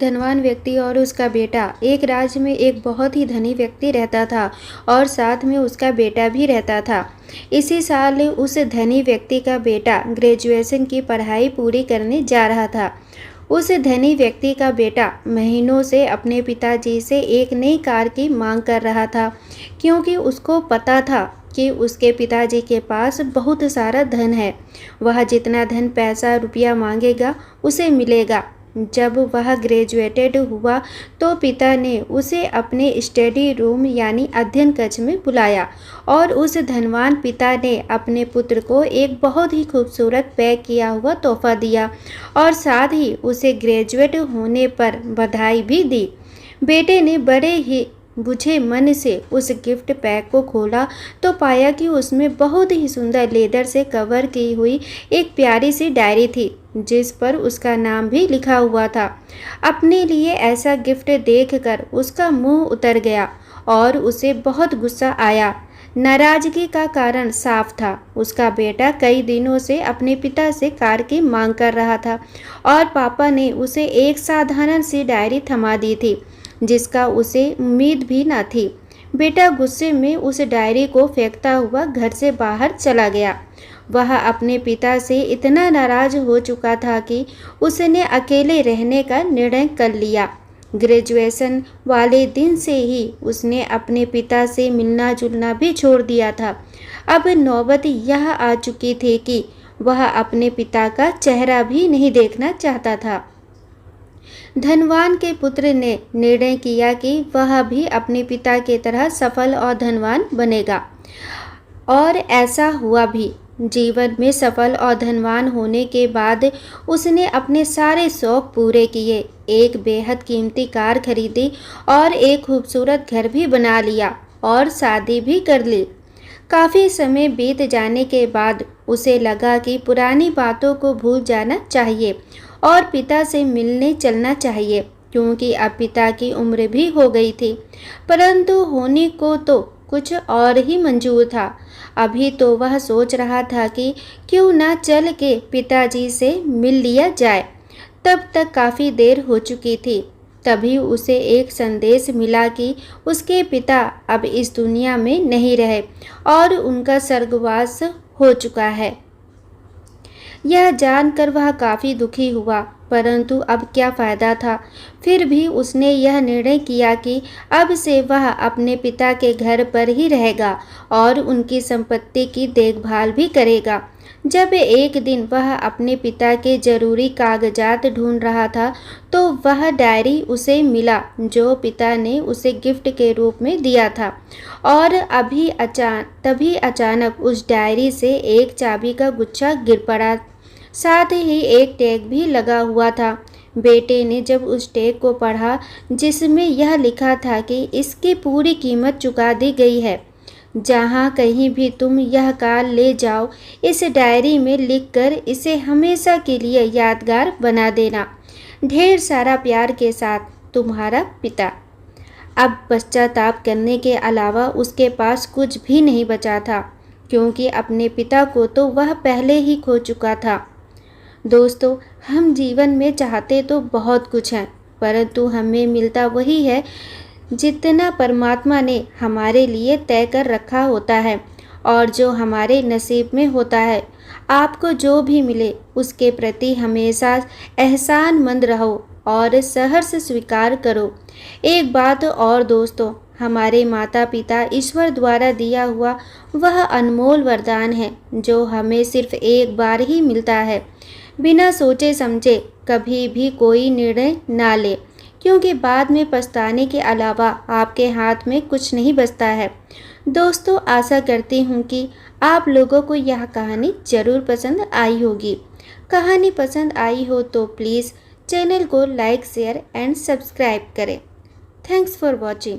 धनवान व्यक्ति और उसका बेटा। एक राज्य में एक बहुत ही धनी व्यक्ति रहता था और साथ में उसका बेटा भी रहता था। इसी साल उस धनी व्यक्ति का बेटा ग्रेजुएशन की पढ़ाई पूरी करने जा रहा था। उस धनी व्यक्ति का बेटा महीनों से अपने पिताजी से एक नई कार की मांग कर रहा था, क्योंकि उसको पता था कि उसके पिताजी के पास बहुत सारा धन है। वह जितना धन पैसा रुपया मांगेगा उसे मिलेगा। जब वह ग्रेजुएटेड हुआ तो पिता ने उसे अपने स्टडी रूम यानी अध्ययन कक्ष में बुलाया और उस धनवान पिता ने अपने पुत्र को एक बहुत ही खूबसूरत पैक किया हुआ तोहफा दिया और साथ ही उसे ग्रेजुएट होने पर बधाई भी दी। बेटे ने बड़े ही बुझे मन से उस गिफ्ट पैक को खोला तो पाया कि उसमें बहुत ही सुंदर लेदर से कवर की हुई एक प्यारी सी डायरी थी, जिस पर उसका नाम भी लिखा हुआ था। अपने लिए ऐसा गिफ्ट देखकर उसका मुंह उतर गया और उसे बहुत गुस्सा आया। नाराजगी का कारण साफ था। उसका बेटा कई दिनों से अपने पिता से कार की मांग कर रहा था और पापा ने उसे एक साधारण सी डायरी थमा दी थी, जिसका उसे उम्मीद भी न थी। बेटा गुस्से में उस डायरी को फेंकता हुआ घर से बाहर चला गया। वह अपने पिता से इतना नाराज हो चुका था कि उसने अकेले रहने का निर्णय कर लिया। ग्रेजुएशन वाले दिन से ही उसने अपने पिता से मिलना जुलना भी छोड़ दिया था। अब नौबत यह आ चुकी थी कि वह अपने पिता का चेहरा भी नहीं देखना चाहता था। धनवान के पुत्र ने निर्णय किया कि वह भी अपने पिता की तरह सफल और धनवान बनेगा, और ऐसा हुआ भी। जीवन में सफल और धनवान होने के बाद उसने अपने सारे शौक पूरे किए, एक बेहद कीमती कार खरीदी और एक खूबसूरत घर भी बना लिया और शादी भी कर ली। काफ़ी समय बीत जाने के बाद उसे लगा कि पुरानी बातों को भूल जाना चाहिए और पिता से मिलने चलना चाहिए, क्योंकि अब पिता की उम्र भी हो गई थी। परंतु होने को तो कुछ और ही मंजूर था। अभी तो वह सोच रहा था कि क्यों ना चल के पिताजी से मिल लिया जाए। तब तक काफ़ी देर हो चुकी थी। तभी उसे एक संदेश मिला कि उसके पिता अब इस दुनिया में नहीं रहे और उनका स्वर्गवास हो चुका है। यह जानकर वह काफ़ी दुखी हुआ, परंतु अब क्या फ़ायदा था। फिर भी उसने यह निर्णय किया कि अब से वह अपने पिता के घर पर ही रहेगा और उनकी संपत्ति की देखभाल भी करेगा। जब एक दिन वह अपने पिता के ज़रूरी कागजात ढूंढ रहा था तो वह डायरी उसे मिला जो पिता ने उसे गिफ्ट के रूप में दिया था, और तभी अचानक उस डायरी से एक चाबी का गुच्छा गिर पड़ा। साथ ही एक टैग भी लगा हुआ था। बेटे ने जब उस टैग को पढ़ा, जिसमें यह लिखा था कि इसकी पूरी कीमत चुका दी गई है। जहाँ कहीं भी तुम यह कार ले जाओ, इस डायरी में लिखकर इसे हमेशा के लिए यादगार बना देना। ढेर सारा प्यार के साथ, तुम्हारा पिता। अब पश्चाताप करने के अलावा उसके पास कुछ भी नहीं बचा था, क्योंकि अपने पिता को तो वह पहले ही खो चुका था। दोस्तों, हम जीवन में चाहते तो बहुत कुछ हैं, परंतु हमें मिलता वही है जितना परमात्मा ने हमारे लिए तय कर रखा होता है और जो हमारे नसीब में होता है। आपको जो भी मिले उसके प्रति हमेशा एहसानमंद रहो और सहर्ष स्वीकार करो। एक बात और दोस्तों, हमारे माता पिता ईश्वर द्वारा दिया हुआ वह अनमोल वरदान है जो हमें सिर्फ एक बार ही मिलता है। बिना सोचे समझे कभी भी कोई निर्णय ना ले, क्योंकि बाद में पछताने के अलावा आपके हाथ में कुछ नहीं बचता है। दोस्तों, आशा करती हूँ कि आप लोगों को यह कहानी ज़रूर पसंद आई होगी। कहानी पसंद आई हो तो प्लीज़ चैनल को लाइक, शेयर एंड सब्सक्राइब करें। Thanks for watching.